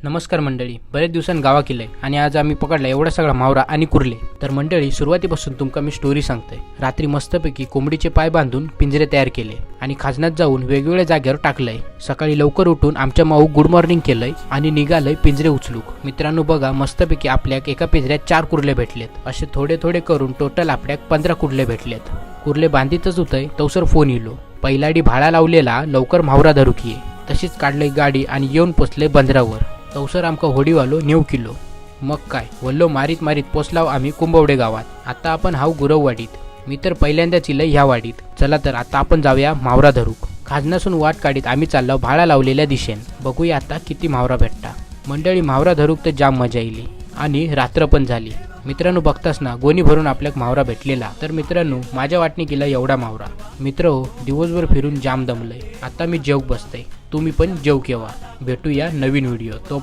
नमस्कार मंडळी, बरेच दिवसांनी गावा केलंय आणि आज आम्ही पकडला एवढा सगळा मावरा आणि कुर्ले. तर मंडळी, सुरुवातीपासून तुमका मी स्टोरी सांगतोय. रात्री मस्तपैकी कोंबडीचे पाय बांधून पिंजरे तयार केले आणि खाजनात जाऊन वेगवेगळ्या जागेवर टाकलंय. सकाळी लवकर उठून आमच्या माऊ गुड मॉर्निंग केलंय आणि निघालंय पिंजरे उचलूक. मित्रांनो बघा, मस्तपैकी आपल्याक एका पिंजऱ्यात 4 कुर्ले भेटलेत. असे थोडे थोडे करून टोटल आपल्याक 15 कुर्ले भेटलेत. कुर्ले बांधितच होतंय तवसर फोन इलो. पहिलाडी भाडा लावलेला लवकर मावरा धरूक ये. तशीच काढलंय गाडी आणि येऊन पोचले बंदरावर. तवसर आमका होडीवालो 9 किलो. मग काय वल्लो मारीत मारीत पोचलाव आम्ही कुंभवडे गावात. आता आपण हाव गुरववाडीत. मी तर पहिल्यांदाच इलय ह्या वाडीत. चला तर आता आपण जाऊया मावरा धरूक. खाजनासून वाट काढीत आम्ही चाललो भाडा लावलेल्या दिशेन. बघूया आता किती मावरा भेटता. मंडळी, मावरा धरूक तर जाम मजा येईल आणि रात्र पण झाली. मित्रांनो बघतास ना, गोणी भरून आपल्याक मावरा भेटलेला. तर मित्रांनो, माझ्या वाटणी केला एवढा मावरा. मित्र हो, दिवसभर फिरून जाम दमलय. आता मी जेवक बसतय. तुम्ही पण जेव केव्हा. भेटूया नवीन व्हिडिओ. तो